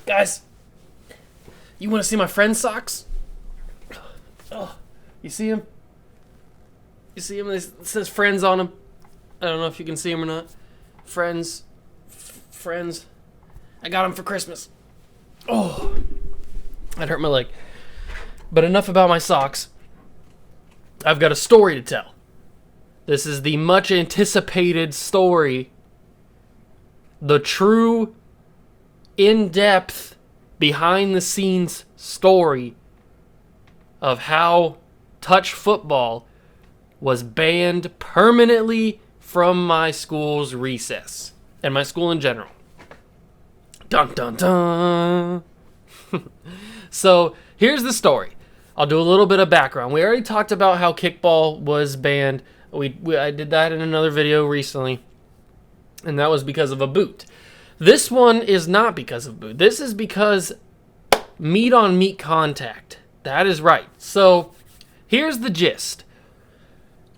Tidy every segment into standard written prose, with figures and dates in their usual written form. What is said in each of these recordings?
Guys, you want to see my friend's socks? Oh, you see him? You see him? It says friends on him. I don't know if you can see him or not. Friends. Friends. I got him for Christmas. Oh, that hurt my leg. But enough about my socks. I've got a story to tell. This is the much anticipated story. The true, in-depth, behind-the-scenes story of how touch football was banned permanently from my school's recess and my school in general. Dun dun dun. So here's the story. I'll do a little bit of background. We already talked about how kickball was banned. I did that in another video recently, and that was because of a boot. This one is not because of boot. This is because meat-on-meat contact. That is right. So here's the gist.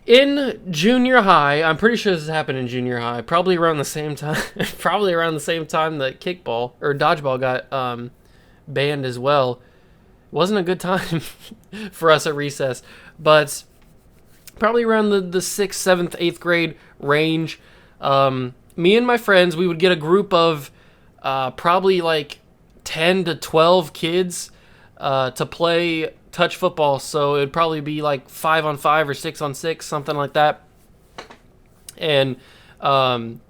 In junior high, I'm pretty sure this happened in junior high, probably around the same time that kickball or dodgeball got banned as well. Wasn't a good time for us at recess, but probably around the 6th, 7th, 8th grade range. Me and my friends, we would get a group of probably like 10 to 12 kids to play touch football. So it'd probably be like 5-on-5 or 6-on-6, something like that. And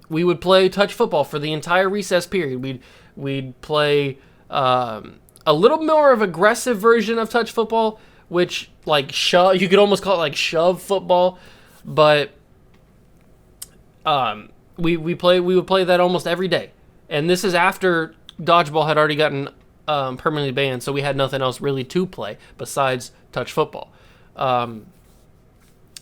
we would play touch football for the entire recess period. We'd play a little more of aggressive version of touch football, which like you could almost call it like shove football, but we would play that almost every day. And this is after dodgeball had already gotten permanently banned, so we had nothing else really to play besides touch football.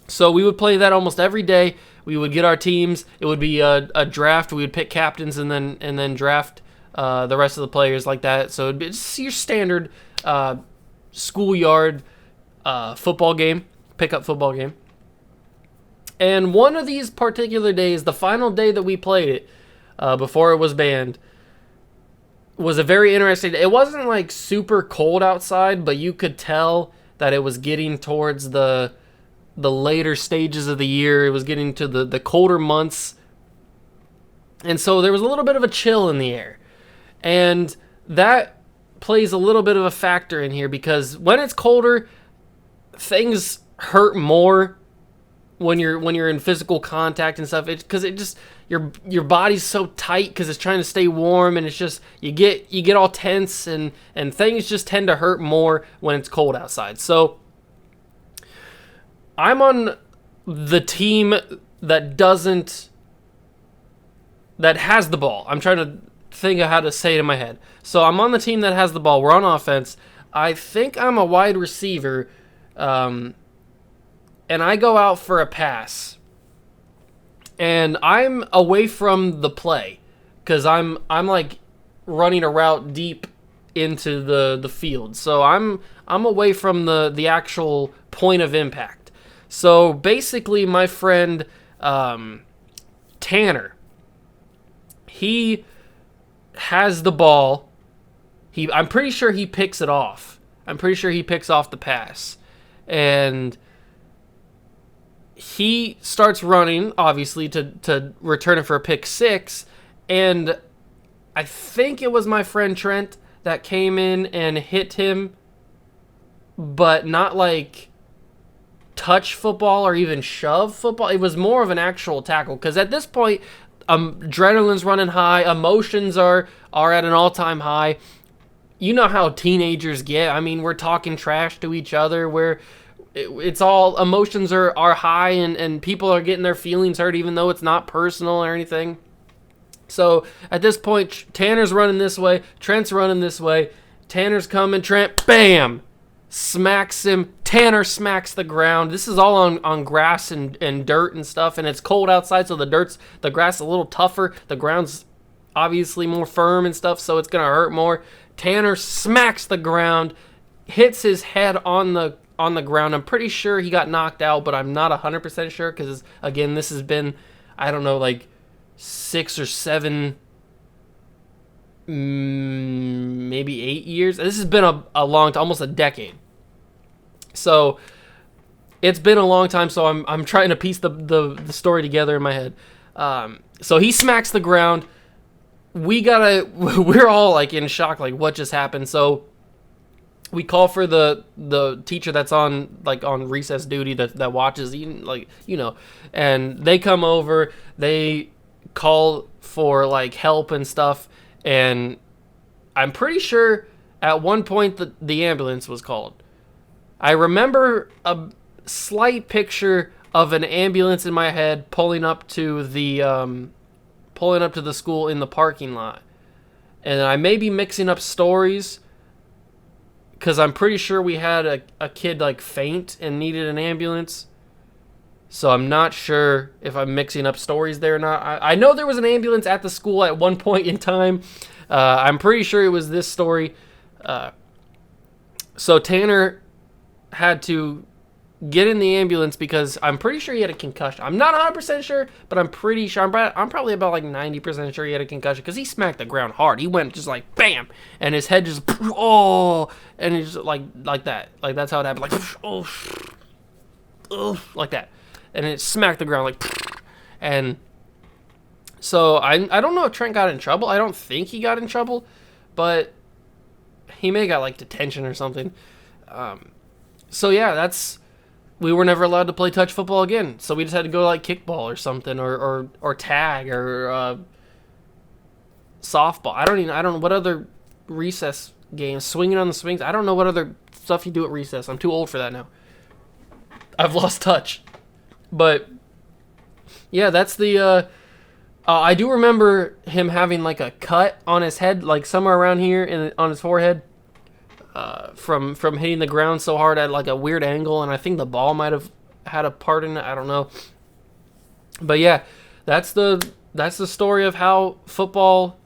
So we would play that almost every day. We would get our teams. It would be a draft. We would pick captains and then draft the rest of the players like that. So it'd be just your standard schoolyard football game, pickup football game. And one of these particular days, the final day that we played it, before it was banned, was a very interesting day. It wasn't like super cold outside, but you could tell that it was getting towards the later stages of the year. It was getting to the colder months. And so there was a little bit of a chill in the air. And that plays a little bit of a factor in here because when it's colder, things hurt more when you're in physical contact and stuff. Because it just your body's so tight because it's trying to stay warm, and it's just you get all tense and things just tend to hurt more when it's cold outside. So I'm on the team that has the ball. I'm trying to think of how to say it in my head. So I'm on the team that has the ball. We're on offense. I think I'm a wide receiver, and I go out for a pass. And I'm away from the play because I'm like running a route deep into the field. So I'm away from the actual point of impact. So basically my friend Tanner, he has the ball. I'm pretty sure he picks it off. I'm pretty sure he picks off the pass. And he starts running, obviously, to return it for a pick six. And I think it was my friend Trent that came in and hit him, but not like touch football or even shove football. It was more of an actual tackle because at this point, adrenaline's running high, emotions are at an all-time high. You know how teenagers get. I mean, we're talking trash to each other. It's all emotions are high and people are getting their feelings hurt even though it's not personal or anything. So at this point, Tanner's running this way, Trent's running this way. Tanner's coming, Trent, bam, smacks him. Tanner smacks the ground. This is all on grass and dirt and stuff, and it's cold outside, so the grass is a little tougher. The ground's obviously more firm and stuff, so it's gonna hurt more. Tanner smacks the ground, hits his head on the on the ground. I'm pretty sure he got knocked out, but I'm not 100% sure because, again, this has been, I don't know, like 6 or 7, maybe 8 years. This has been a long time, almost a decade. So it's been a long time, so I'm trying to piece the story together in my head. So he smacks the ground. We're all like in shock, like what just happened. So we call for the teacher that's on recess duty that watches, and they come over. They call for like help and stuff, and I'm pretty sure at one point the ambulance was called. I remember a slight picture of an ambulance in my head pulling up to the school in the parking lot. And I may be mixing up stories because I'm pretty sure we had a kid like faint and needed an ambulance. So I'm not sure if I'm mixing up stories there or not. I know there was an ambulance at the school at one point in time. I'm pretty sure it was this story. So Tanner had to get in the ambulance because I'm pretty sure he had a concussion. I'm not 100% sure, but I'm pretty sure. I'm probably about like 90% sure he had a concussion because he smacked the ground hard. He went just like bam, and his head just and it's just like that. Like that's how it happened. Like like that, and it smacked the ground like. And so I don't know if Trent got in trouble. I don't think he got in trouble, but he may have got like detention or something. So yeah, we were never allowed to play touch football again. So we just had to go like kickball or something, or tag or softball. I don't know what other recess games, swinging on the swings. I don't know what other stuff you do at recess. I'm too old for that now. I've lost touch. But yeah, that's the. I do remember him having like a cut on his head, like somewhere around here on his forehead. From hitting the ground so hard at like a weird angle, and I think the ball might have had a part in it. I don't know, but yeah, that's the story of how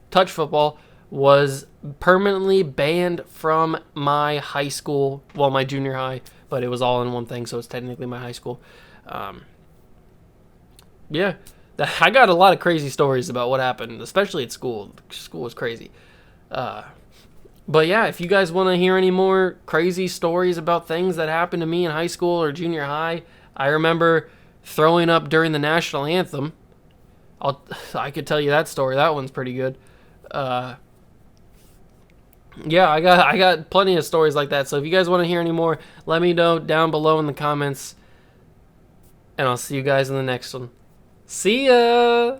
touch football, was permanently banned from my high school. Well, my junior high, but it was all in one thing, so it's technically my high school. Yeah, I got a lot of crazy stories about what happened, especially at school. School was crazy. But yeah, if you guys want to hear any more crazy stories about things that happened to me in high school or junior high, I remember throwing up during the national anthem. I could tell you that story. That one's pretty good. Yeah, I got plenty of stories like that. So if you guys want to hear any more, let me know down below in the comments. And I'll see you guys in the next one. See ya!